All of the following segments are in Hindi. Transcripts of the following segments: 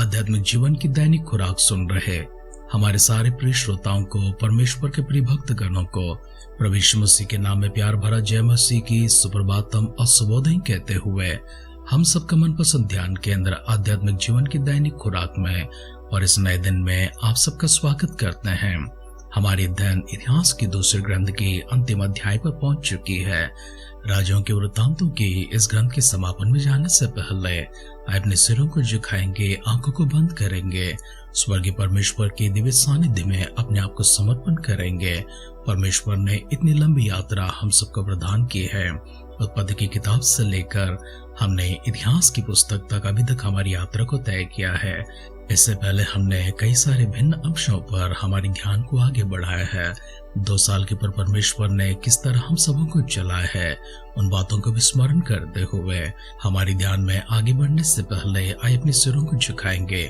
आध्यात्मिक जीवन की दैनिक खुराक सुन रहे हमारे सारे प्रिय श्रोताओं को, परमेश्वर के प्रिय भक्तगणों को प्रभु यीशु मसीह के नाम में प्यार भरा जय मसीह की सुप्रभातम और शुभोदय कहते हुए हम सबका मनपसंद ध्यान केंद्र आध्यात्मिक जीवन की दैनिक खुराक में और इस नए दिन में आप सबका स्वागत करते हैं। हमारी अध्ययन इतिहास की दूसरे ग्रंथ की अंतिम अध्याय पर पहुंच चुकी है। राजाओं के वृत्तांतों की इस ग्रंथ के समापन में जाने से पहले अपने सिरों को झुकाएंगे, आंखों को बंद करेंगे, स्वर्गीय परमेश्वर के दिव्य सानिध्य में अपने आप को समर्पण करेंगे। परमेश्वर ने इतनी लंबी यात्रा हम सबको प्रदान की है। उत्पत्ति की किताब से लेकर हमने इतिहास की पुस्तक तक अभी तक हमारी यात्रा को तय किया है। इससे पहले हमने कई सारे भिन्न अंशों पर हमारे ध्यान को आगे बढ़ाया है। 2 साल के पर परमेश्वर ने किस तरह हम सबों को चलाया है, उन बातों को विस्मरण करते हुए हमारे ध्यान में आगे बढ़ने से पहले आइए अपने सिरों को झुकाएंगे,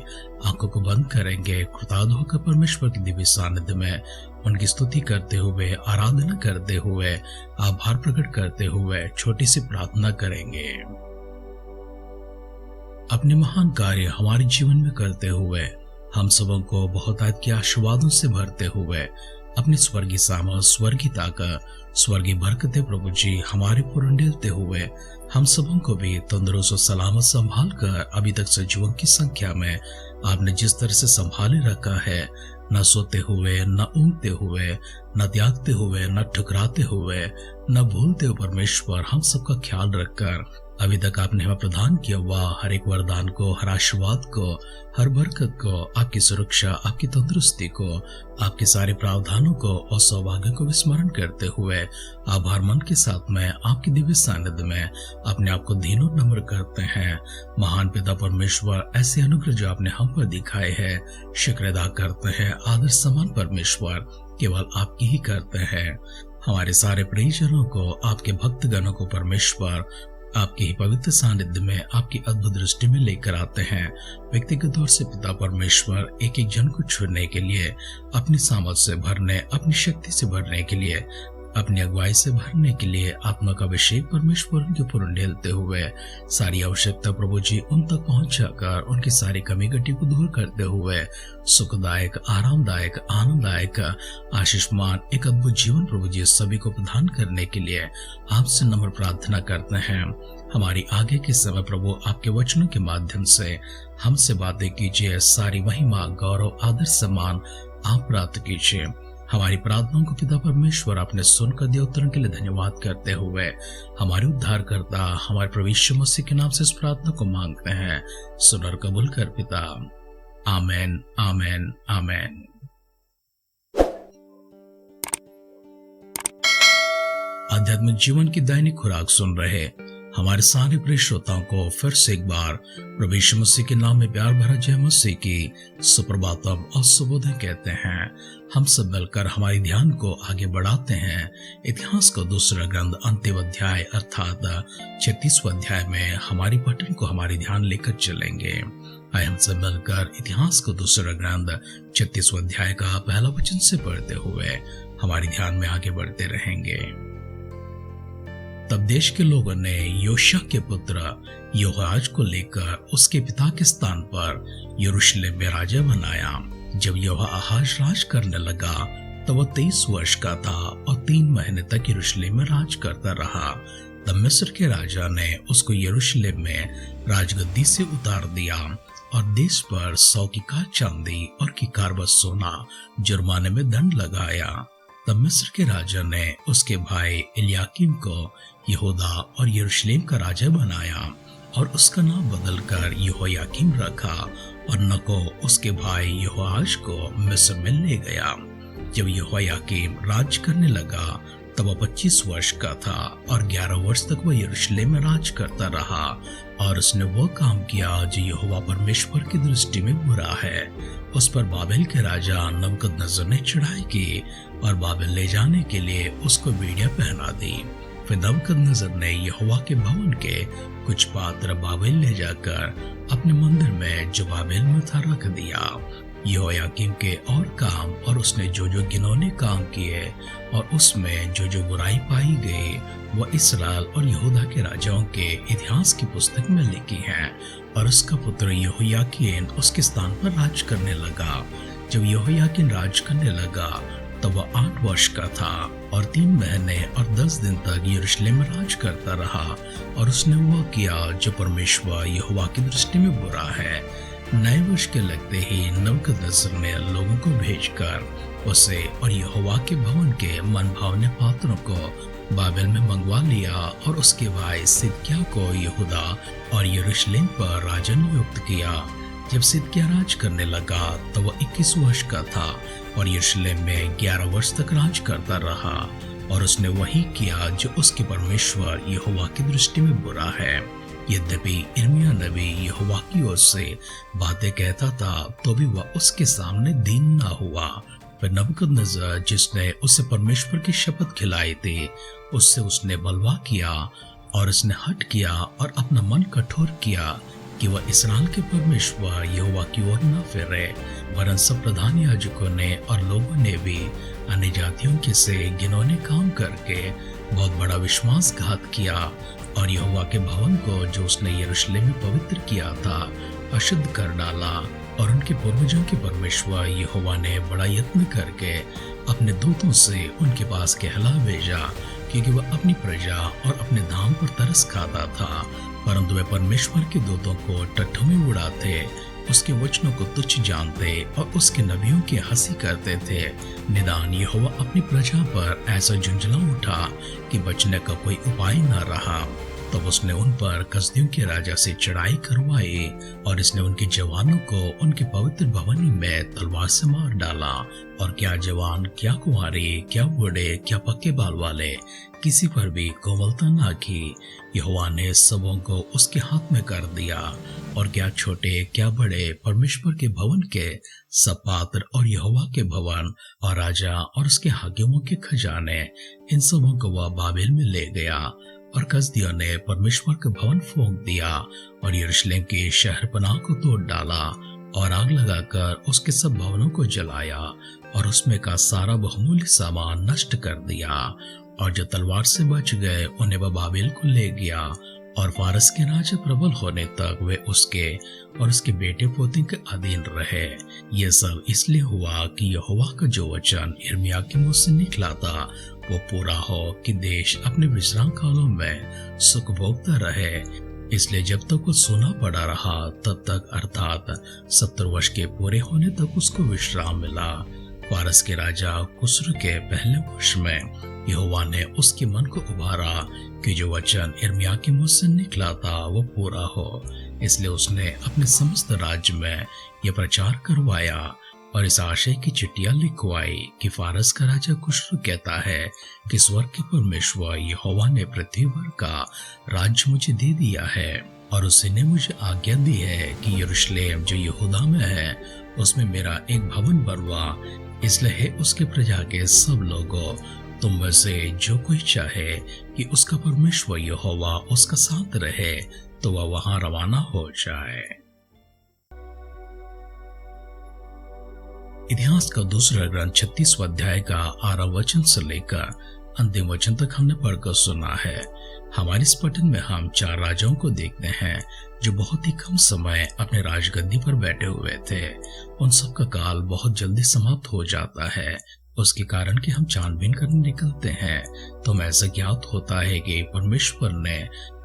आंखों को बंद करेंगे, कृतज्ञ होकर परमेश्वर के दिव्य सानिध्य में उनकी स्तुति करते हुए, आराधना करते हुए, आभार प्रकट करते हुए छोटी सी प्रार्थना करेंगे। अपने महान कार्य हमारे जीवन में करते हुए, हम सबों को बहुत के आशीर्वादों से भरते हुए, अपनी स्वर्गीय सामर्थ, स्वर्गीय ताकत, स्वर्गीय बरकतें प्रभु जी हमारे पर उंडेलते हुए हम सबों को भी तंदुरुस्त और सलामत संभाल कर अभी तक सजीवों की संख्या में आपने जिस तरह से संभाले रखा है, न सोते हुए, न ऊँगते हुए, न त्यागते हुए, न ठुकराते हुए, न भूलते हुए परमेश्वर हम सबका ख्याल रखकर अभी तक आपने हमें प्रदान किया हुआ हर एक वरदान को, हर आशीर्वाद को, हर बरकत को, आपकी सुरक्षा, आपकी तंदुरुस्ती को, आपके सारे प्रावधानों को और सौभाग्य को विस्मरण करते हुए आभार मन के साथ में आपकी दिव्य सानिध्य में अपने आप को दीन और नम्र करते हैं। महान पिता परमेश्वर, ऐसे अनुग्रह जो आपने हम पर दिखाए हैं, शुक्र अदा करते हैं। आदर सम्मान परमेश्वर केवल आपकी ही करते हैं। हमारे सारे प्रियजनों को, आपके भक्तगणों को परमेश्वर आपके ही पवित्र सानिध्य में, आपकी अद्भुत दृष्टि में लेकर आते हैं। व्यक्तिगत तौर से पिता परमेश्वर एक एक जन को छूने के लिए, अपनी सामर्थ से भरने, अपनी शक्ति से भरने के लिए, अपनी अगुवाई से भरने के लिए आत्मा का अभिषेक परमेश्वर उनके ऊपर उंडेलते हुए सारी आवश्यकता प्रभु जी उन तक पहुंचाकर उनकी सारी कमी घटी को दूर करते हुए सुखदायक, आरामदायक, आनंददायक, आशीषमान एक अद्भुत जीवन प्रभु जी सभी को प्रदान करने के लिए आपसे नम्र प्रार्थना करते हैं। हमारी आगे के समय प्रभु आपके वचनों के माध्यम से हमसे बातें कीजिए। सारी महिमा, गौरव, आदर, सम्मान आप प्राप्त कीजिए। हमारी प्रार्थनाओं को पिता परमेश्वर आपने सुनकर दिया उत्तर के लिए धन्यवाद करते हुए हमारे उद्धारकर्ता हमारे प्रभु यीशु मसीह के नाम से इस प्रार्थना को मांगते हैं। सुन और कबूल कर पिता। आमेन, आमेन, आमेन। आध्यात्मिक जीवन की दैनिक खुराक सुन रहे हमारे सारे प्रिय श्रोताओं को फिर से एक बार प्रभु यीशु मसीह के नाम में प्यार भरा जय मसीह की सुप्रभातम और शुभोदय कहते हैं। हम सब मिलकर हमारे ध्यान को आगे बढ़ाते हैं। इतिहास का दूसरा ग्रंथ अंतिम अध्याय अर्थात 36वां अध्याय में हमारी पठन को हमारे ध्यान लेकर चलेंगे। आइए हम सब मिलकर इतिहास का दूसरा ग्रंथ 36वां अध्याय का पहला वचन से पढ़ते हुए हमारे ध्यान में आगे बढ़ते रहेंगे। तब देश के लोगों ने योशिय्याह के पुत्र योआहाज को लेकर उसके पिता के स्थान पर यरूशलेम में राजा बनाया। जब योआहाज राज करने लगा तब वह 23 वर्ष का था और 3 महीने तक यरूशलेम में राज करता रहा। तब मिस्र के राजा ने उसको यरूशलेम में राजगद्दी से उतार दिया और देश पर 100 किकार चांदी और किकार व सोना जुर्माने में दंड लगाया। तब मिस्र के राजा ने उसके भाई इल्याकीम को यहूदा और यरूशलेम का राजा बनाया और उसका नाम बदलकर यहोयाकीम रखा और नको उसके भाई यहोआश को मिस्र में ले गया। जब यहोयाकीम राज करने लगा तब वह 25 वर्ष का था और 11 वर्ष तक वह यरूशलेम में राज करता रहा और उसने वो काम किया जो यहोवा परमेश्वर की दृष्टि में बुरा है। उस पर बाबेल के राजा नबूकदनेस्सर ने चढ़ाई की और बाबेल ले जाने के लिए उसको बेड़ियां पहना दी। फिर नबूकदनेस्सर ने यहोवा के भवन के कुछ पात्र बाबेल ले जाकर अपने मंदिर में जो बाबेल में था रख दिया। यहोयाकीम के और काम और उसने जो जो घिनौने काम किए और उसमें जो जो बुराई पाई गई वह इसराइल और यहूदा के राजाओं के इतिहास की पुस्तक में लिखी है। और उसका पुत्र यहोयाकीन उसके स्थान पर राज करने लगा। जब यहोयाकीन राज करने लगा तब वह 8 वर्ष का था और 3 महीने और 10 दिन तक यरूशलेम में राज करता रहा। और उसने वह किया जो परमेश्वर यहोवा की दृष्टि में बुरा है। नए वर्ष के लगते ही नबूकदनेस्सर ने लोगों को भेजकर उसे और यहोवा के भवन के मनभावने पात्रों को बाबेल में मंगवा लिया और उसके भाई सिदकिय्याह को यहूदा और यरूशलेम पर राजा नियुक्त किया। जब सिदकिय्याह राज करने लगा तो वह 21 वर्ष का था और यरूशलेम में 11 वर्ष तक राज करता रहा। और उसने वही किया जो उसके परमेश्वर यहोवा की दृष्टि में बुरा है। यद्यपि यिर्मयाह नबी यहोवा की ओर से बातें कहता था तो भी वह उसके सामने दीन ना हुआ। पर नबूकदनेस्सर जिसने उसे परमेश्वर की शपथ खिलाई थी उससे उसने बलवा किया और उसने हट किया और अपना मन कठोर किया कि वह इस्राएल के परमेश्वर यहोवा की ओर न फिरे। वरन सब प्रधान याजकों ने और लोगों ने भी अन्य जातियों के से घिनौने काम करके बहुत बड़ा विश्वासघात किया और यहोवा के भवन को जो उसने यरूशलेम में पवित्र किया था अशुद्ध कर डाला। और उनके पूर्वजों के परमेश्वर यहोवा ने बड़ा यत्न करके अपने दूतों से उनके पास कहला भेजा, क्योंकि वह अपनी प्रजा और अपने धाम पर तरस खाता था। परंतु वे परमेश्वर के दूतों को टट्ठों में उड़ाते, उसके वचनों को तुच्छ जानते और उसके नबियों की हंसी करते थे। निदान यहोवा अपनी प्रजा पर ऐसा झुंझला उठा कि बचने का कोई उपाय न रहा। तब उसने उन पर कसदियों के राजा से चढ़ाई करवाई और इसने उनके जवानों को उनके पवित्र भवनी में तलवार से मार डाला। और क्या जवान, क्या कुंवारी, क्या बूढ़े, क्या पक्के बाल वाले, किसी पर भी कोमलता ना की। यहोवा ने सबों को उसके हाथ में कर दिया। और क्या छोटे क्या बड़े परमेश्वर के भवन के सब पात्र और यहोवा के भवन और राजा और उसके हाकिमों के खजाने, इन सबों को वह बाबेल में ले गया। और कसदियों ने परमेश्वर का भवन फूंक दिया और यरूशलेम के शहर पनाह को तोड़ डाला और आग लगाकर उसके सब भवनों को जलाया और उसमें का सारा बहुमूल्य सामान नष्ट कर दिया। और जो तलवार से बच गए उन्हें वह बाबेल को ले गया। और फारस के राजा प्रबल होने तक वे उसके और उसके बेटे पोते के अधीन रहे। ये सब इसलिए हुआ कि यहोवा का जो वचन यिर्मयाह के मुंह से निकला था वो पूरा हो कि देश अपने विश्राम कालों में सुख भोगता रहे। इसलिए जब तक वो सोना पड़ा रहा तब तक अर्थात 70 वर्ष के पूरे होने तक उसको विश्राम मिला। फारस के राजा खुसरो के पहले वर्ष में यहोवा ने उसके मन को उभारा कि जो वचन यिर्मयाह के मुंह से निकला था वो पूरा हो। इसलिए उसने अपने समस्त राज्य में यह प्रचार करवाया और इस आशय की चिट्ठियां लिखवाई कि फारस का राजा खुसरो कहता है कि स्वर्ग के परमेश्वर यहोवा ने पृथ्वी भर का राज्य मुझे दे दिया है और उसने मुझे आज्ञा दी है कि यरूशलेम जो यहूदा में है उसमें मेरा एक भवन बनवा। इसलिए उसके प्रजा के सब लोगों, तुम में से जो कोई चाहे कि उसका परमेश्वर यहोवा उसका साथ रहे तो वह वहां रवाना हो जाए। इतिहास का दूसरा ग्रंथ 36वां अध्याय का 8वां वचन से लेकर अंतिम वचन तक हमने पढ़कर सुना है। हमारे इस पठन में हम 4 राजाओं को देखते हैं जो बहुत ही कम समय अपने राजगद्दी पर बैठे हुए थे। उन सब का काल बहुत जल्दी समाप्त हो जाता है। उसके कारण कि हम छानबीन करने निकलते हैं तो हमें ऐसा ज्ञात होता है कि परमेश्वर ने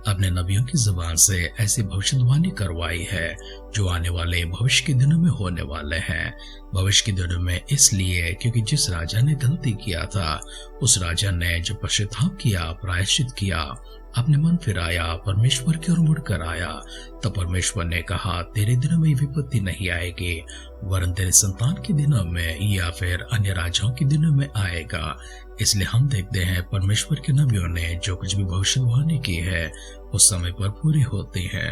अपने नबियों की जुबान से ऐसी भविष्यवाणी करवाई है जो आने वाले भविष्य के दिनों में होने वाले हैं। भविष्य के दिनों में इसलिए क्योंकि जिस राजा ने गलती किया था उस राजा ने जो पश्चाताप किया, प्रायश्चित किया, अपने मन फिराया, परमेश्वर की ओर मुड़कर आया, तब परमेश्वर ने कहा तेरे दिनों में विपत्ति नहीं आएगी वरन तेरे संतान के दिनों में या फिर अन्य राजाओं के दिनों में आएगा। इसलिए हम देखते हैं परमेश्वर के नबियों ने जो कुछ भी भविष्यवाणी की है उस समय पर पूरी होती है।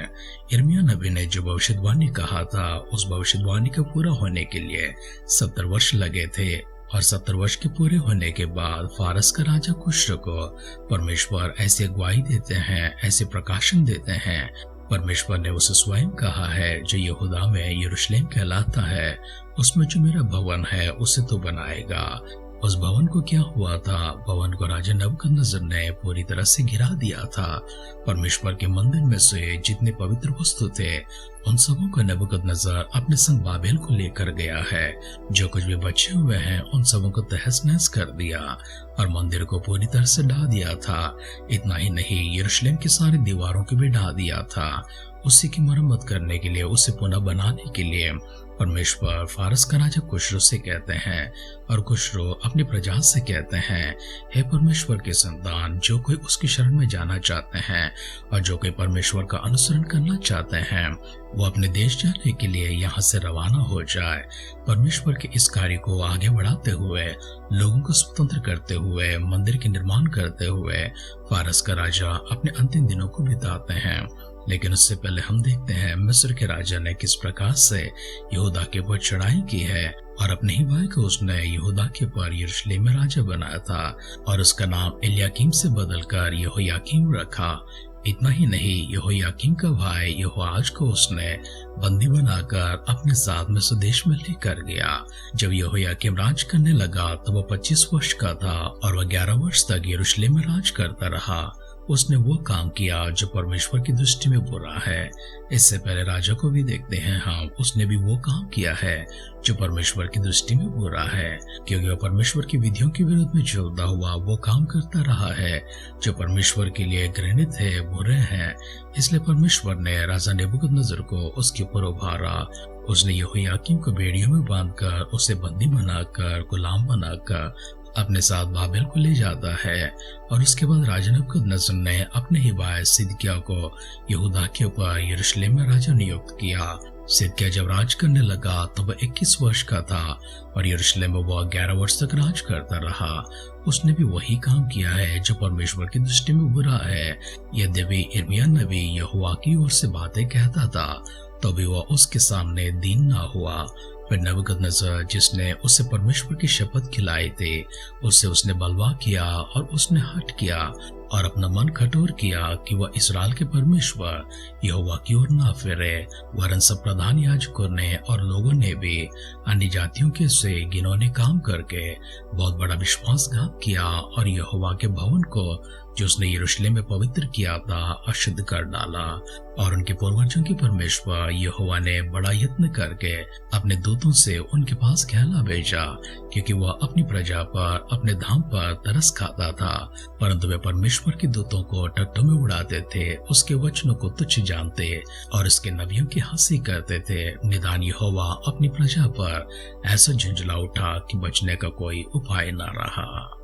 यिर्मयाह नबी ने जो भविष्यवाणी कहा था उस भविष्यवाणी का पूरा होने के लिए 70 वर्ष लगे थे। और 70 वर्ष के पूरे होने के बाद फारस का राजा खुसरो को परमेश्वर ऐसी अगुवाई देते हैं, ऐसे प्रकाशन देते हैं परमेश्वर ने उसे स्वयं कहा है, जो यहूदा में यरूशलेम कहलाता है, उसमें जो मेरा भवन है उसे तो बनाएगा। उस भवन को क्या हुआ था? भवन को राजा नबूकदनेस्सर ने पूरी तरह से गिरा दिया था। परमेश्वर के मंदिर में से जितने पवित्र वस्तु थे, उन सबों को नबूकदनेस्सर अपने संग बाबेल को लेकर गया है। जो कुछ भी बचे हुए हैं, उन सबों को तहस नहस कर दिया और मंदिर को पूरी तरह से ढा दिया था। इतना ही नहीं, यरूशलेम की सारी दीवारों को भी ढा दिया था। उसी की मरम्मत करने के लिए, उसे पुनः बनाने के लिए परमेश्वर फारस का राजा खुशरो से कहते हैं, और खुशरो अपनी प्रजा से कहते हैं, हे परमेश्वर के संतान, जो कोई उसकी शरण में जाना चाहते हैं और जो कोई परमेश्वर का अनुसरण करना चाहते हैं, वो अपने देश जाने के लिए यहाँ से रवाना हो जाए। परमेश्वर के इस कार्य को आगे बढ़ाते हुए, लोगों को स्वतंत्र करते हुए, मंदिर के निर्माण करते हुए फारस का राजा अपने अंतिम दिनों को बिताते हैं। लेकिन उससे पहले हम देखते हैं मिस्र के राजा ने किस प्रकार से यहूदा के ऊपर चढ़ाई की है, और अपने ही भाई को उसने यहूदा के ऊपर यरूशलेम में राजा बनाया था और उसका नाम एलयाकीम से बदलकर यहोयाकीम रखा। इतना ही नहीं, यहोयाकीम का भाई यहोआज को उसने बंदी बनाकर अपने साथ मिस्र देश में लेकर गया। जब यहोयाकीम राज करने लगा तब वो 25 वर्ष का था और वह 11 वर्ष तक यरूशलेम में राज करता रहा। उसने वो काम किया जो परमेश्वर की दृष्टि में बुरा है। इससे पहले राजा को भी देखते हैं हम, उसने भी वो काम किया है जो परमेश्वर की दृष्टि में बुरा है, क्योंकि वह परमेश्वर की विधियों के विरुद्ध में चलता हुआ वो काम करता रहा है जो परमेश्वर के लिए घृणित है, बुरे हैं। इसलिए परमेश्वर ने राजा नबूकदनेस्सर को उसके ऊपर उभारा। उसने यहोयाकीम को बेड़ियों में बांधकर, उसे बंदी बनाकर, गुलाम बनाकर अपने साथ बाबेल को ले जाता है। और उसके बाद राजा नबूकदनेस्सर ने अपने ही भाई सिदकिय्याह को यहूदा के ऊपर यरूशलेम में राजा नियुक्त किया। सिदकिय्याह जब राज करने लगा तब वह 21 वर्ष का था और यरूशलेम में वह 11 वर्ष तक राज करता रहा। उसने भी वही काम किया है जो परमेश्वर की दृष्टि में बुरा है। यद्यपि यिर्मयाह नबी यहोवा की ओर से बातें कहता था, तो भी वह उसके सामने दीन ना हुआ। फिर नबूकदनेस्सर, जिसने उसे परमेश्वर की शपथ खिलाई थी, उससे उसने बलवा किया और उसने हठ किया और अपना मन कठोर किया कि वह इस्राएल के परमेश्वर यहोवा की ओर ना फिरे। वरन सब प्रधान याजकों ने और लोगों ने भी अन्य जातियों के से घिनौने काम करके बहुत बड़ा विश्वासघात किया और यहोवा के भवन को जो उसने यरूशलेम में पवित्र किया था अशुद्ध कर डाला। और उनके पूर्वजों के परमेश्वर यहोवा ने बड़ा यत्न करके अपने दूतों से उनके पास कहला भेजा, क्योंकि वह अपनी प्रजा पर, अपने धाम पर तरस खाता था। परंतु वे परमेश्वर के दूतों को टट्टों में उड़ाते थे, उसके वचनों को तुच्छ जानते और उसके नबियों की हंसी करते थे। निदान यहोवा अपनी प्रजा पर ऐसा झुंझला उठा कि बचने का कोई उपाय न रहा।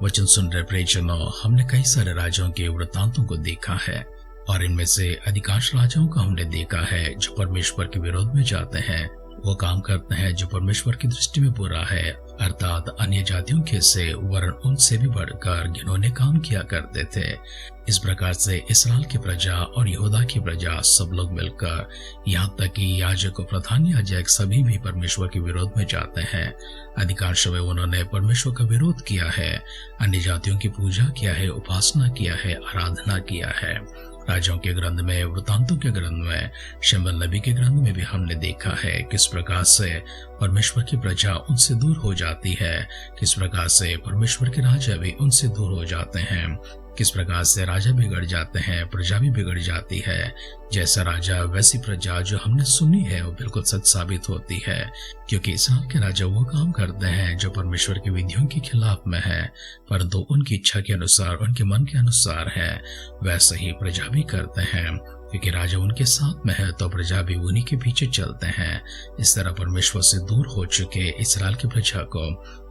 वचन सुन रहे प्रियजनों, हमने कई सारे राजाओं के वृत्तांतों को देखा है और इनमें से अधिकांश राजाओं को हमने देखा है जो परमेश्वर के विरोध में जाते हैं, वो काम करते हैं जो परमेश्वर की दृष्टि में बुरा है, अर्थात अन्य जातियों के से वरन उनसे भी बढ़कर घिनौने काम किया करते थे। इस प्रकार से इस्राएल की प्रजा और यहूदा की प्रजा सब लोग मिलकर, यहाँ तक कि याजक और प्रधान याजक सभी भी परमेश्वर के विरोध में जाते हैं। अधिकांश समय उन्होंने परमेश्वर का विरोध किया है, अन्य जातियों की पूजा किया है, उपासना किया है, आराधना किया है। राजाओं के ग्रंथ में, वृत्तांतों के ग्रंथ में, शमूएल नबी के ग्रंथ में भी हमने देखा है किस प्रकार से परमेश्वर की प्रजा उनसे दूर हो जाती है, किस प्रकार से परमेश्वर के राजा भी उनसे दूर हो जाते हैं, किस प्रकार से राजा बिगड़ जाते हैं, प्रजा भी बिगड़ जाती है। जैसा राजा वैसी प्रजा जो हमने सुनी है वो बिल्कुल सच साबित होती है, क्योंकि इस्राएल के राजा वो काम करते हैं जो परमेश्वर की विधियों के खिलाफ में है, परंतु उनकी इच्छा के अनुसार, उनके मन के अनुसार है। वैसे ही प्रजा भी करते हैं, क्योंकि राजा उनके साथ में है तो प्रजा भी उन्हीं के पीछे चलते हैं। इस तरह परमेश्वर से दूर हो चुके इस्राएल की प्रजा को,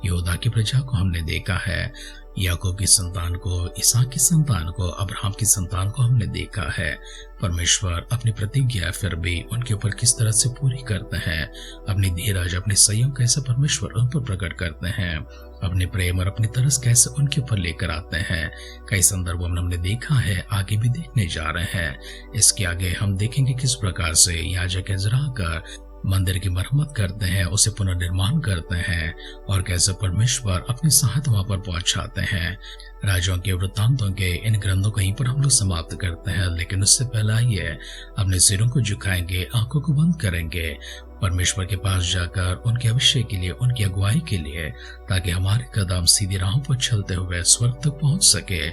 यहूदा की प्रजा को हमने देखा है। याकूब की संतान को, इसहाक की संतान को, अब्राहम की संतान को हमने देखा है। परमेश्वर अपनी प्रतिज्ञा फिर भी उनके ऊपर किस तरह से पूरी करते हैं, अपनी धीरज, अपने संयम कैसे परमेश्वर उन पर प्रकट करते हैं, अपने प्रेम और अपनी तरस कैसे उनके ऊपर लेकर आते हैं। कई संदर्भों में हमने देखा है, आगे भी देखने जा रहे हैं। इसके आगे हम देखेंगे किस प्रकार से याजक इज़रा का मंदिर की मरम्मत करते हैं, उसे पुनर्निर्माण करते हैं और कैसे परमेश्वर अपनी सहायता वहां पर पहुंचाते हैं। राजाओं के वृत्तांतों के इन ग्रंथों को यहीं पर हम लोग समाप्त करते हैं, लेकिन उससे पहले आइए अपने सिरों को झुकाएंगे, आंखों को बंद करेंगे, परमेश्वर के पास जाकर उनके अभिषेक के लिए, उनकी अगुवाई के लिए, ताकि हमारे कदम सीधी राहों पर चलते हुए स्वर्ग तक पहुंच सके।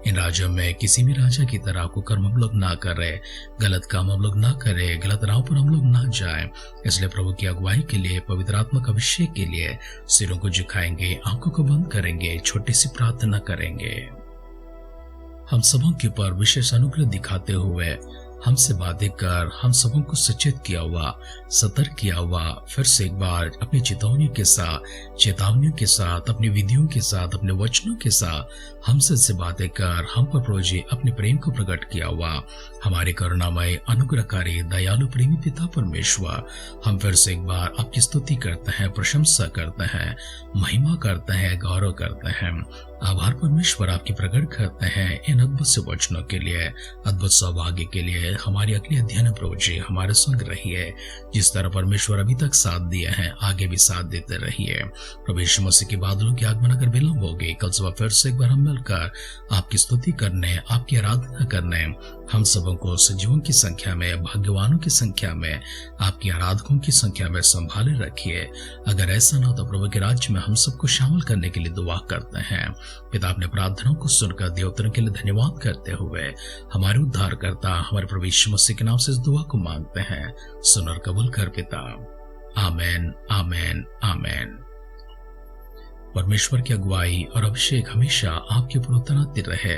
इन राज्यों में किसी भी राजा की तरह को कर्म हम लोग ना करें, गलत काम हम लोग ना करें, गलत राहों पर हम लोग ना जाएं। इसलिए प्रभु की अगुवाई के लिए, पवित्र आत्मा का अभिषेक के लिए सिरों को झुकाएंगे, आंखों को बंद करेंगे, छोटी सी प्रार्थना करेंगे। हम सबों के ऊपर विशेष अनुग्रह दिखाते हुए हमसे बातें कर, हम सबों को सचेत किया हुआ, सतर्क किया हुआ, फिर से एक बार अपनी चेतावनियों के साथ, अपनी विधियों के साथ, अपने वचनों के साथ हमसे से बातें कर, हम पर प्रभु जी अपने प्रेम को प्रकट किया हुआ हमारे करुणामय, अनुग्रहकारी, दयालु प्रेमी पिता परमेश्वर, हम फिर से एक बार आपकी स्तुति करते हैं, प्रशंसा करते हैं, महिमा करते हैं, गौरव करते हैं, आभार परमेश्वर आपकी प्रकट करते हैं इन अद्भुत से वचनों के लिए, अद्भुत सौभाग्य के लिए। हमारी अगली अध्ययन प्रभु जी हमारे संग रहिए, जिस तरह परमेश्वर अभी तक साथ दिए हैं आगे भी साथ देते रहिए। प्रभु यीशु मसीह के बादलों के आगमन अगर विलंब हो गई, कल सुबह फिर से एक बार हम मिलकर आपकी स्तुति करने, आपकी आराधना करने, हम सबों को सजीवों की संख्या में, भाग्यवानों की संख्या में, आपकी आराधकों की संख्या में संभाले रखिए। अगर ऐसा ना हो तो प्रभु के राज्य में हम सबको शामिल करने के लिए दुआ करते हैं। पिता अपने प्रार्थनाओं को सुनकर दिए उत्तर के लिए धन्यवाद करते हुए हमारे उद्धारकर्ता हमारे प्रभु यीशु मसीह के नाम से इस दुआ को मांगते हैं। सुन और कबूल कर पिता। आमेन, आमेन, आमेन। परमेश्वर की अगुवाई और अभिषेक हमेशा आपके ऊपर उतरते रहे।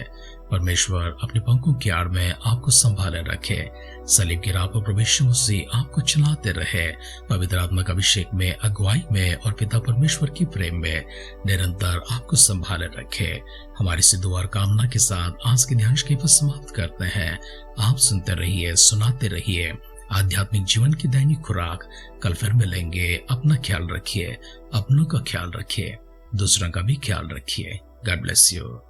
परमेश्वर अपने पंखों की आड़ में आपको संभाले रखे। सलीब की राह पर प्रभु यीशु मसीह आपको चलाते रहे। पवित्र आत्मा का अभिषेक में, अगुवाई में और पिता परमेश्वर की प्रेम में निरंतर आपको संभाले रखे। हमारी सी दुआ और कामना के साथ आज के ध्यान के पर समाप्त करते हैं। आप सुनते रहिए, सुनाते रहिए आध्यात्मिक जीवन की दैनिक खुराक। कल फिर मिलेंगे। अपना ख्याल रखिए, अपनों का ख्याल रखिए, दूसरों का भी ख्याल रखिए। God bless you.